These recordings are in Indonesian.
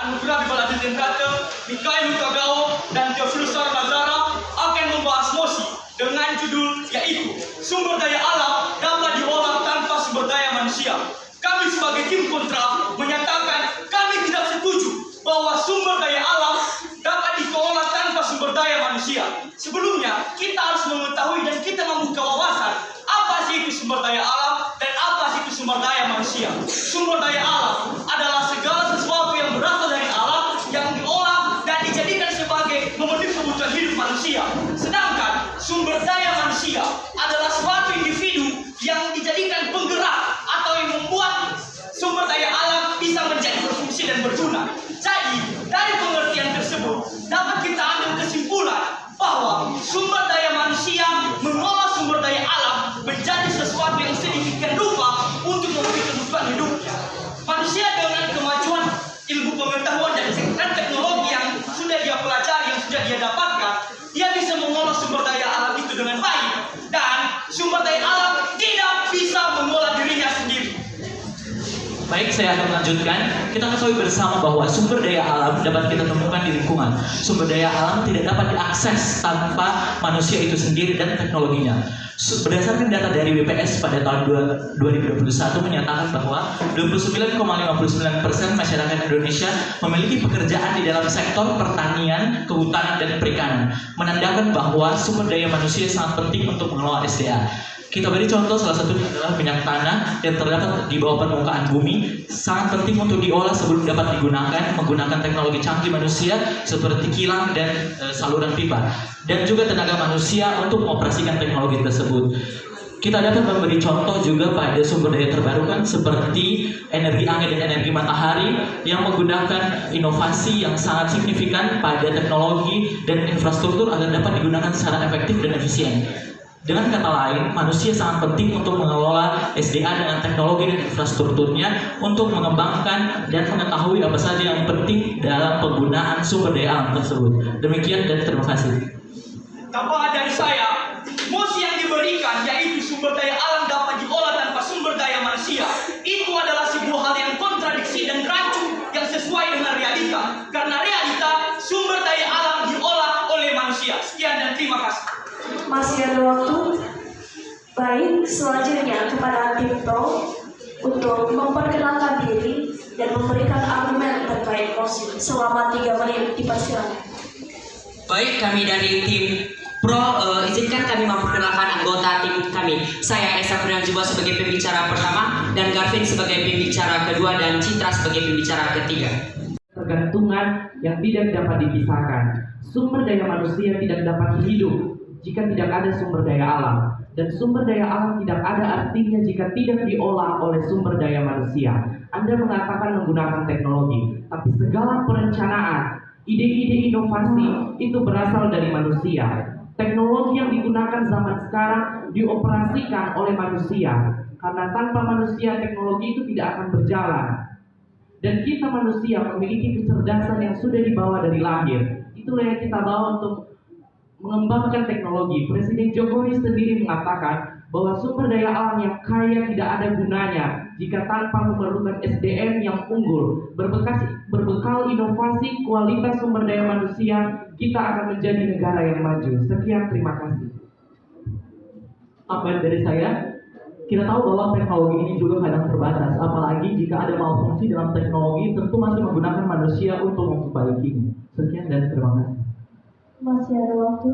Anugerah Bala Dirgantara, Mikhail Mukagao, dan Theophilus Sarmazara akan membahas mosi dengan judul yaitu sumber daya alam dapat diolah tanpa sumber daya manusia. Kami sebagai tim kontra menyatakan kami tidak setuju bahwa sumber daya alam dapat dikelola tanpa sumber daya manusia. Sebelumnya, kita harus mengetahui dan kita membuka wawasan apa sih itu sumber daya alam dan apa sih itu sumber daya manusia. Sumber daya alam adalah segala sesuatu yang berasal dari alam yang diolah dan dijadikan sebagai memenuhi kebutuhan hidup manusia. Sedangkan sumber daya manusia adalah suatu individu yang dijadikan penggerak atau yang membuat sumber daya alam bisa menjadi berfungsi dan berguna. Jadi, dari pengertian tersebut dapat kita ambil kesimpulan bahwa sumber daya manusia mengolah sumber daya alam menjadi sesuatu yang sedemikian rupa untuk memenuhi kebutuhan hidupnya. Manusia dengan kemajuan ilmu pengetahuan dan teknologi yang sudah dia pelajari, yang sudah dia dapatkan, dia bisa mengolah sumber daya alam itu dengan baik, dan sumber daya alam tidak bisa mengolah dirinya sendiri. Baik, saya akan melanjutkan. Kita ketahui bersama bahwa sumber daya alam dapat kita temukan di lingkungan. Sumber daya alam tidak dapat diakses tanpa manusia itu sendiri dan teknologinya. Berdasarkan data dari BPS pada tahun 2021 menyatakan bahwa 29,59% masyarakat Indonesia memiliki pekerjaan di dalam sektor pertanian, kehutanan, dan perikanan, menandakan bahwa sumber daya manusia sangat penting untuk mengelola SDA. Kita beri contoh, salah satunya adalah minyak tanah yang terdapat di bawah permukaan bumi, sangat penting untuk diolah sebelum dapat digunakan menggunakan teknologi canggih manusia seperti kilang dan saluran pipa, dan juga tenaga manusia untuk mengoperasikan teknologi tersebut. Kita dapat memberi contoh juga pada sumber daya terbarukan seperti energi angin dan energi matahari yang menggunakan inovasi yang sangat signifikan pada teknologi dan infrastruktur agar dapat digunakan secara efektif dan efisien. Dengan kata lain, manusia sangat penting untuk mengelola SDA dengan teknologi dan infrastrukturnya untuk mengembangkan dan mengetahui apa saja yang penting dalam penggunaan sumber daya alam tersebut. Demikian dan terima kasih. Tambahan dari saya, mosi yang diberikan yaitu sumber daya alam dapat diolah tanpa sumber daya manusia. Itu adalah sebuah hal yang kontradiksi dan rancu yang sesuai dengan realita. Karena realita sumber daya alam diolah oleh manusia. Sekian dan terima kasih. Masih ada waktu. Baik, selanjutnya kepada tim pro untuk memperkenalkan diri dan memberikan argumen terkait mosi selama 3 menit, dipersilakan. Baik, kami dari tim pro izinkan kami memperkenalkan anggota tim kami. Saya Esa Kurniawan sebagai pembicara pertama, dan Garvin sebagai pembicara kedua, dan Citra sebagai pembicara ketiga. Ketergantungan yang tidak dapat dipisahkan. Sumber daya manusia tidak dapat hidup jika tidak ada sumber daya alam, dan sumber daya alam tidak ada artinya jika tidak diolah oleh sumber daya manusia. Anda mengatakan menggunakan teknologi, tapi segala perencanaan, ide-ide inovasi itu berasal dari manusia. Teknologi yang digunakan zaman sekarang dioperasikan oleh manusia, karena tanpa manusia teknologi itu tidak akan berjalan. Dan kita manusia memiliki kecerdasan yang sudah dibawa dari lahir. Itulah yang kita bawa untuk mengembangkan teknologi. Presiden Jokowi sendiri mengatakan bahwa sumber daya alam yang kaya tidak ada gunanya jika tanpa memerlukan SDM yang unggul. Berbekal inovasi kualitas sumber daya manusia, kita akan menjadi negara yang maju. Sekian, terima kasih. Tambahan dari saya, kita tahu bahwa teknologi ini juga kadang terbatas, apalagi jika ada malfungsi dalam teknologi, tentu masih menggunakan manusia untuk memperbaikinya. Sekian dan terima kasih. Masih ada waktu.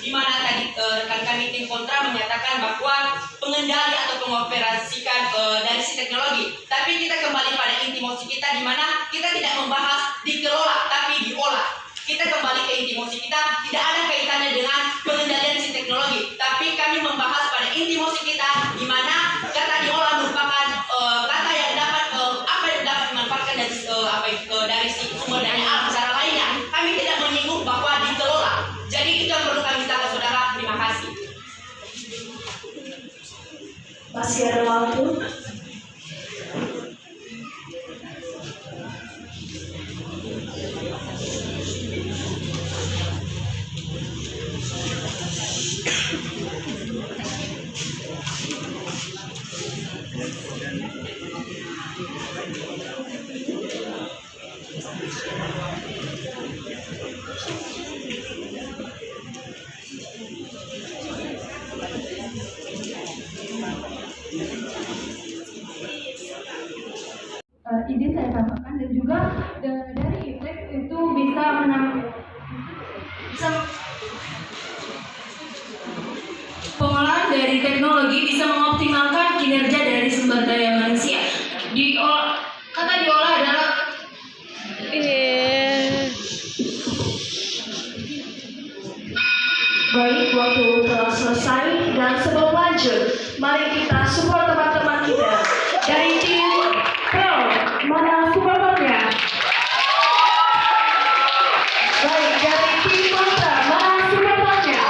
di mana tadi rekan kami tim kontra menyatakan bahwa pengendali atau pengoperasikan dari si teknologi. Tapi kita kembali pada inti mosi kita, di mana kita tidak membahas dikelola tapi diolah. Kita kembali ke inti mosi kita, tidak ada kaitannya dengan pengendalian si teknologi, tapi kami membahas pada inti mosi kita, di mana kata diolah merupakan kata yang dapat apa yang dapat dimanfaatkan dari si sumber daya alam secara lainnya. Kami tidak menyinggung bahwa dikelola. Jadi itu yang perlu kami minta ke saudara. Terima kasih. Masih ada waktu. Izin saya tambahkan, dan juga dari ITEK itu bisa pengolahan dari teknologi bisa mengoptimalkan kinerja dari sumber daya manusia. Kata diolah adalah Baik, waktu telah selesai, dan sebelum lanjut, mari kita support teman-teman kita dari tim Pro. Mana supporternya? Baik, dari tim kontra, mana supporternya?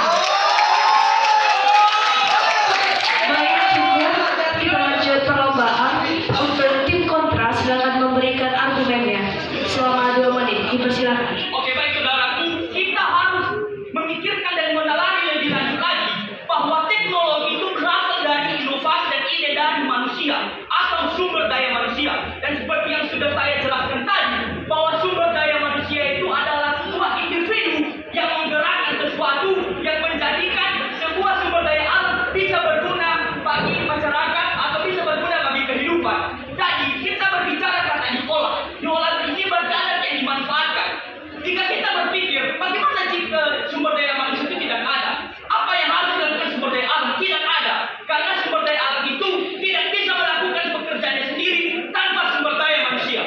Baik, juga kita lanjut perlombaan. Untuk tim kontra, silakan memberikan argumennya selama 2 menit. Dipersilakan. Oke, baik saudaraku, kita harus memikirkan dan mendalami lebih lanjut lagi bahwa teknologi itu berasal dari inovasi dan ide dari manusia atau sumber daya manusia. Dan seperti yang sudah saya jelaskan tadi, bahwa sumber daya manusia itu adalah sebuah individu yang menggerakkan sesuatu yang menjadikan sebuah sumber daya alam bisa berguna bagi masyarakat atau bisa berguna bagi kehidupan. Jadi kita berbicara kata diolah. Diolah ini berkata yang dimanfaatkan. Jika kita berpikir bagaimana jika sumber daya manusia itu tidak ada, apa yang harus dilakukan sumber daya alam? Tidak ada, karena sumber daya alam itu tidak bisa melakukan pekerjaannya sendiri tanpa sumber daya manusia.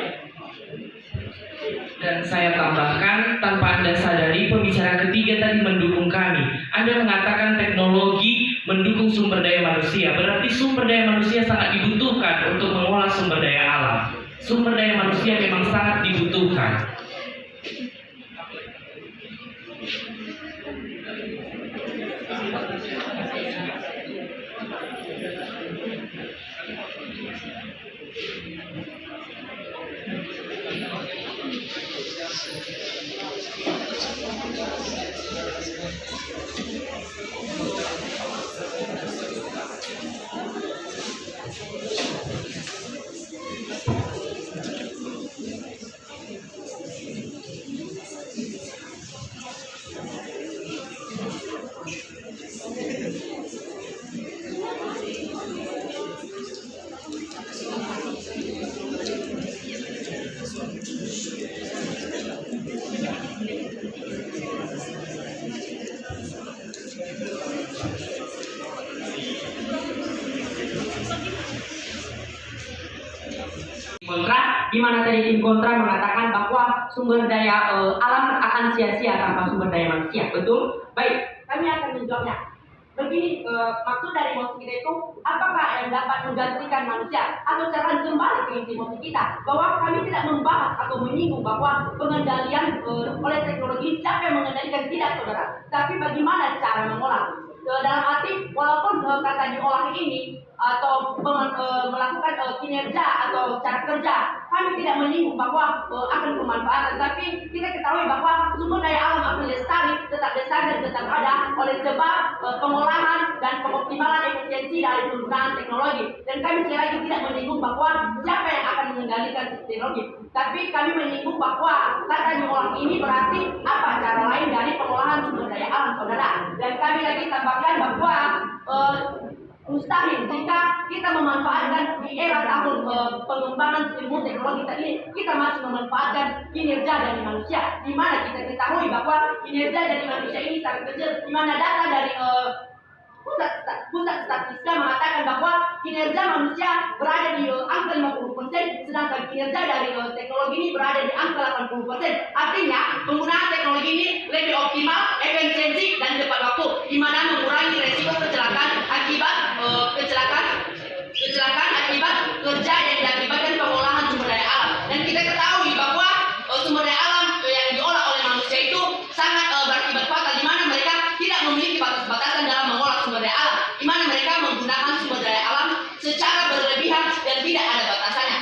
Dan saya tambahkan, tanpa Anda sadari, pembicara ketiga tadi mendukung kami. Anda mengatakan teknologi mendukung sumber daya manusia, berarti sumber daya manusia sangat dibutuhkan untuk mengolah sumber daya alam. Sumber daya manusia memang sangat dibutuhkan. Kontra, di mana tadi tim kontra mengatakan bahwa sumber daya alam akan sia-sia tanpa sumber daya manusia. Betul? Baik, kami akan menjawabnya. Begini, maksud dari mosi kita itu, apakah yang dapat menggantikan manusia? Atau sekarang kembali ke inti mosi kita, bahwa kami tidak membahas atau menyinggung bahwa pengendalian oleh teknologi, siapa yang mengendalikan, tidak saudara. Tapi bagaimana cara mengolah? Dalam arti, walaupun kata diolah ini atau melakukan kinerja atau cara kerja, kami tidak menyinggung bahwa akan pemanfaatan, tapi kita ketahui bahwa sumber daya alam akan tetap lestari dan tetap ada oleh sebab pengolahan dan pengoptimalan efisiensi dari penggunaan teknologi. Dan kami sekali lagi tidak menyinggung bahwa siapa yang akan mengendalikan teknologi, tapi kami menyinggung bahwa kata diolah ini berarti apa cara lain dari pengolahan sumber daya alam saudara. Dan kami lagi tambahkan bahwa mustahil jika kita memanfaatkan di era tahun pengembangan ilmu teknologi saat ini, kita masih memanfaatkan kinerja dari manusia, di mana kita ketahui bahwa kinerja dari manusia ini sangat kecil, di mana data dari pusat statistika mengatakan bahwa kinerja manusia berada di angka 50%, sedangkan kinerja dari teknologi ini berada di angka 80%. Artinya penggunaan teknologi ini lebih optimal, efisiensi dan tepat waktu, di mana mengurangi resiko kecelakaan akibat akibat kerja yang diakibatkan pengolahan sumber daya alam. Dan kita ketahui bahwa sumber daya alam yang diolah oleh manusia itu sangat berakibat fatal, di mana mereka tidak memiliki batas-batasan dalam mengolah sumber daya alam, di mana mereka menggunakan sumber daya alam secara berlebihan dan tidak ada batasannya.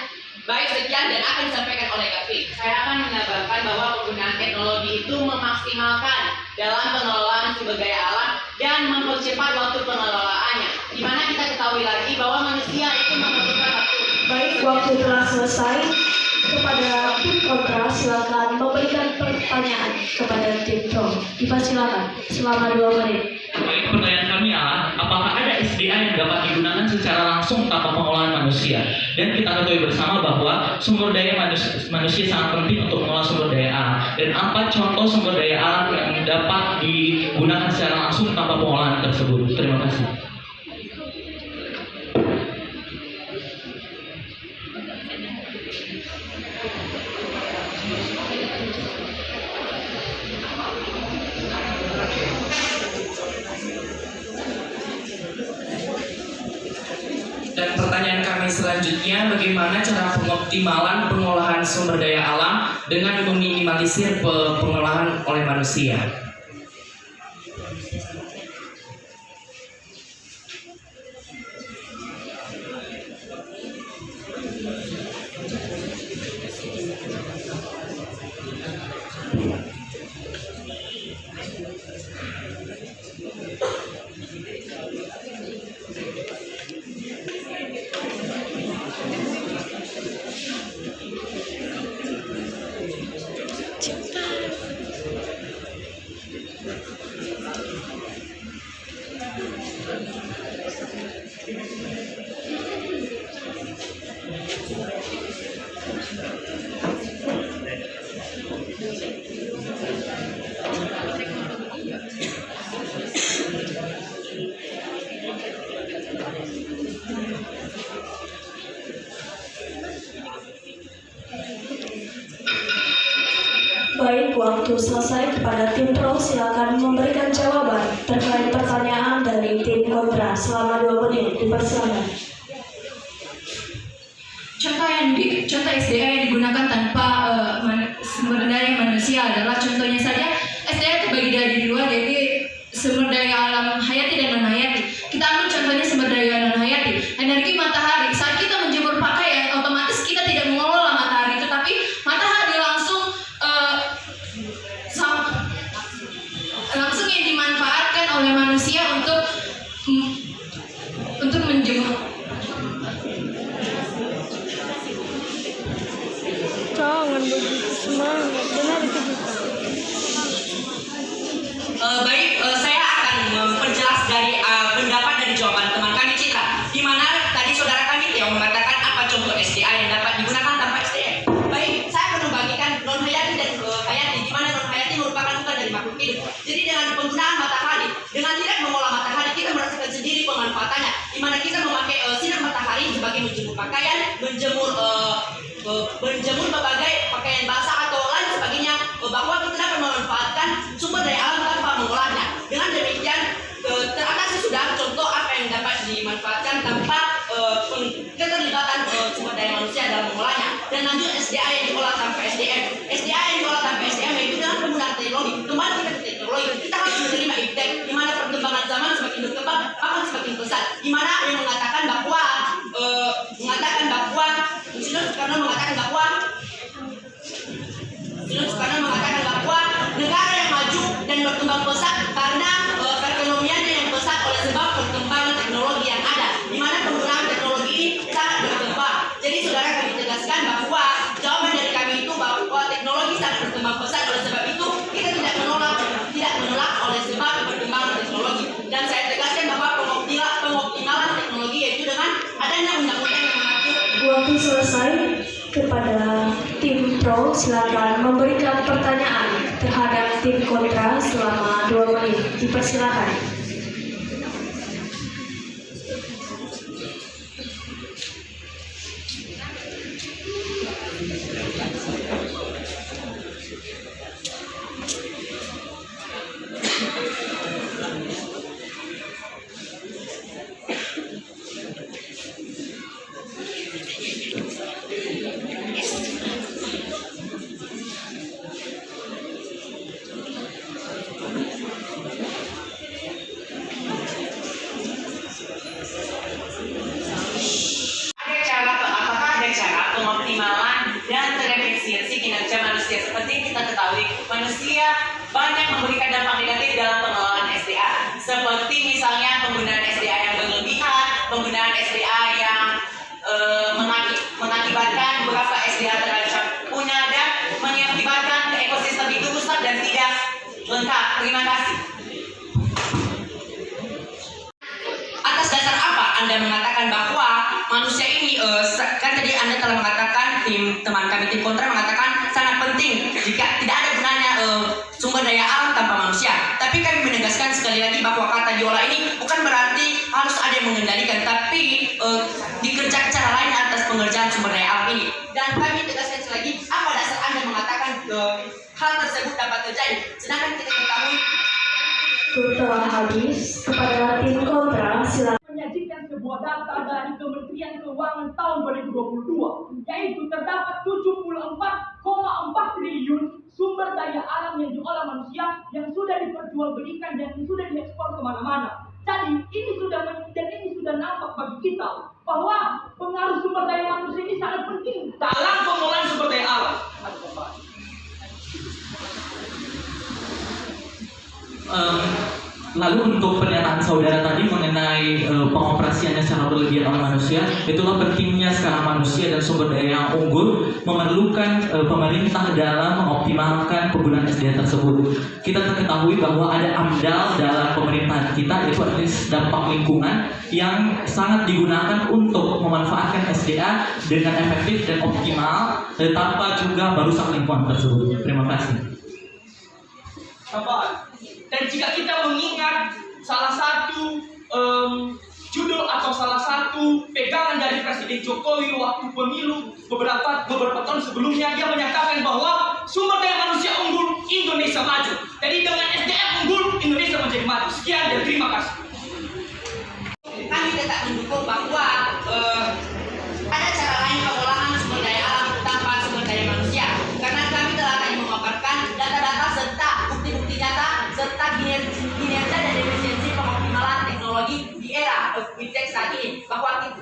Baik, sekian dan akan disampaikan oleh Gavin. Saya akan menambahkan bahwa penggunaan teknologi itu memaksimalkan dalam pengelolaan sumber daya alam dan mempercepat waktu pengelolaannya, di mana kita ketahui lagi bahwa manusia itu memerlukan waktu. Baik, waktu telah selesai. Kepada tim kontra, silakan memberikan pertanyaan kepada tim pro. Dipersilakan selama 2 menit. Baik, pertanyaan kami adalah, apakah ada SDA yang dapat digunakan secara langsung tanpa pengolahan manusia? Dan kita ketahui bersama bahwa sumber daya manusia sangat penting untuk mengolah sumber daya alam. Dan apa contoh sumber daya alam yang dapat digunakan secara langsung tanpa pengolahan tersebut? Terima kasih. Dan pertanyaan kami selanjutnya, bagaimana cara pengoptimalan pengolahan sumber daya alam dengan meminimalisir pengolahan oleh manusia? Baik, waktu selesai. Kepada tim pro, silakan memberikan jawaban terkait pertanyaan dari tim kontra selama 2 menit. Dipersilakan. Contoh SDA yang digunakan tanpa sumber daya manusia adalah, contohnya saja SDA terbagi dari 2, yaitu sumber daya alam hayati dan non hayati. Kita ambil contohnya sumber daya non hayati, energi matahari. Saat kita menjemur pakaian, otomatis kita tidak mengelola matahari itu, tapi matahari langsung yang dimanfaatkan oleh manusia untuk menjemur. Jangan begitu semangat, benar itu bisa. Baik, saya akan memperjelas dari pendapat dari jawaban teman kami Citra, di mana tadi saudara kami Theo mengatakan apa contoh SDA yang dapat digunakan tanpa SDM. Baik, saya akan membagikan non hayati dan hayati, di mana non hayati merupakan bukan dari makhluk hidup. Jadi dengan penggunaan matahari, dengan tidak mengolah matahari, kita merasakan sendiri pemanfaatannya, di mana kita memakai sinar matahari sebagai menjemur pakaian, menjemur berbagai pakaian basah atau lain sebagainya, bahwa kita dapat memanfaatkan sumber daya alam tanpa mengolahnya. Dengan demikian, teratas sudah contoh apa yang dapat dimanfaatkan tanpa keterlibatan sumber daya manusia dalam mengolahnya. Dan lanjut SDA yang diolah tanpa SDM. SDA yang diolah tanpa SDM yaitu dengan penggunaan teknologi. Kembali kita ke teknologi, kita harus menerima iptek, di mana perkembangan zaman semakin berkembang akan semakin pesat. Di mana yang mengatakan bahwa Soekarno mengatakan bahwa negara yang maju dan berkembang pesat karena perekonomiannya yang pesat oleh sebab perkembangan teknologi yang ada, di mana penggunaan teknologi ini sangat berkembang. Jadi saudara, kami tegaskan bahwa jawaban dari kami itu bahwa teknologi sangat berkembang pesat, oleh sebab itu kita tidak menolak oleh sebab perkembangan teknologi. Dan saya tegaskan bahwa pengoptimalan kepada tim pro, silakan memberikan pertanyaan terhadap tim kontra selama 2 menit. Dipersilakan. Apakah ada cara pengoptimalan dan terefisiensi kinerja manusia? Seperti yang kita ketahui, manusia banyak memberikan dampak negatif dalam pengelolaan SDA. Seperti misalnya penggunaan SDA yang berlebihan, penggunaan SDA yang mengakibatkan beberapa SDA terancam punah dan mengakibatkan ekosistem itu rusak dan tidak lengkap. Terima kasih. Atas dasar apa Anda mengatakan bahwa manusia ini, kan tadi Anda telah mengatakan, teman kami tim kontra mengatakan sangat penting jika tidak ada gunanya sumber daya alam tanpa manusia. Tapi kami menegaskan sekali lagi bahwa kata diolah ini bukan berarti harus ada yang mengendalikan, tapi dikerjakan cara lain atas pengerjaan sumber daya alam ini. Dan kami tegaskan sekali lagi, apa dasar Anda mengatakan hal tersebut dapat terjadi, sedangkan kita ketahui Telah habis. Kepada tim kontra, silakan. Menyajikan sebuah data dari Kementerian Keuangan tahun 2022, yaitu terdapat 74,4 triliun sumber daya alam yang diolah manusia yang sudah diperjualbelikan dan sudah diekspor kemana-mana. Jadi ini sudah nampak bagi kita bahwa pengaruh sumber daya manusia ini sangat penting dalam pengelolaan sumber daya alam. Lalu untuk pernyataan saudara tadi mengenai pengoperasiannya secara berlebihan oleh manusia, itulah pentingnya sekarang manusia dan sumber daya yang unggul memerlukan pemerintah dalam mengoptimalkan penggunaan SDA tersebut. Kita ketahui bahwa ada AMDAL dalam pemerintahan kita, yaitu adalah dampak lingkungan yang sangat digunakan untuk memanfaatkan SDA dengan efektif dan optimal tanpa juga merusak lingkungan tersebut. Terima kasih. Dan jika kita mengingat salah satu judul atau salah satu pegangan dari Presiden Jokowi waktu pemilu beberapa tahun sebelumnya, dia menyatakan bahwa sumber daya manusia unggul, Indonesia maju. Jadi dengan SDM unggul, Indonesia menjadi maju. Sekian dan terima kasih. Kami tetap mendukung bahwa ada cara lain pengolahan sumber daya alam tanpa sumber daya manusia, karena kami telah tadi memaparkan data-data serta bukti-bukti nyata serta kinerja dan efisiensi pengoptimalan teknologi di era fintech saat ini,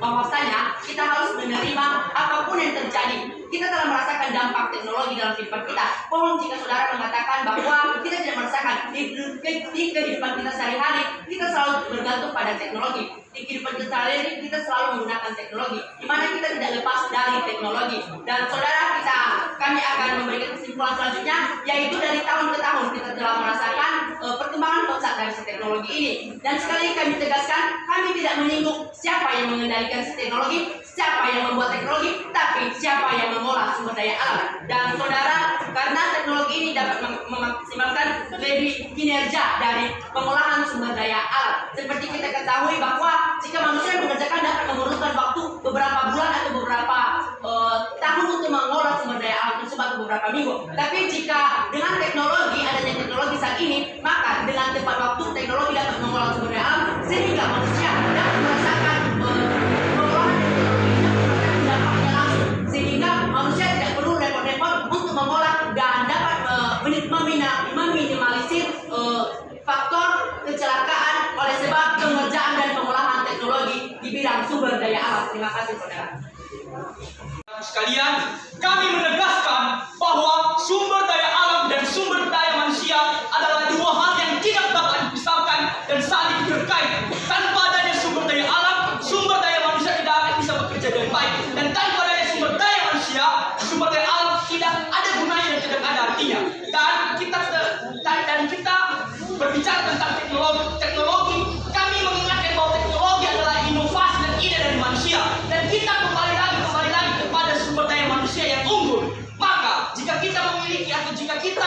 bahwasanya kita harus menerima apapun yang terjadi. Kita telah merasakan dampak teknologi dalam kehidupan kita. Bohong jika saudara mengatakan bahwa kita tidak merasakan. Di kehidupan kita sehari-hari, kita selalu bergantung pada teknologi. Di kehidupan kita sehari-hari, kita selalu menggunakan teknologi, di mana kita tidak lepas dari teknologi. Dan saudara, kami akan memberikan kesimpulan selanjutnya, yaitu dari tahun ke tahun kita telah merasakan perkembangan pesat dari si teknologi ini. Dan sekali kami tegaskan, kami tidak menyinggung siapa yang mengendalikan si teknologi, siapa yang membuat teknologi, tapi siapa yang mengolah sumber daya alam. Dan saudara, karena teknologi ini dapat memaksimalkan lebih kinerja dari pengolahan sumber daya alam. Seperti kita ketahui bahwa jika manusia mengerjakan dapat memerlukan waktu beberapa bulan atau beberapa tahun untuk mengolah sumber daya alam tersebut atau beberapa minggu. Tapi jika dengan teknologi, adanya teknologi saat ini, maka dengan tepat waktu teknologi dapat mengolah sumber daya alam sehingga manusia dapat merasakan pengolahan teknologi dampaknya langsung, sehingga manusia tidak perlu repot-repot untuk mengolah dan dapat meminimalisir faktor kecelakaan oleh sebab pengerjaan dan pengolahan teknologi di bidang sumber daya alam. Terima kasih saudara. Sekalian, kami menegaskan bahwa sumber daya alam dan sumber daya manusia adalah dua hal yang tidak dapat dipisahkan dan saling terkait. Tanpa adanya sumber daya alam, sumber daya manusia tidak akan bisa bekerja dengan baik. Dan tanpa adanya sumber daya manusia, sumber daya alam tidak ada gunanya dan tidak ada artinya. Dan kita berbicara tentang teknologi, kami mengingatkan bahwa teknologi adalah inovasi dan ide dari manusia. Dan kita kembali lagi kepada sumber daya manusia yang kita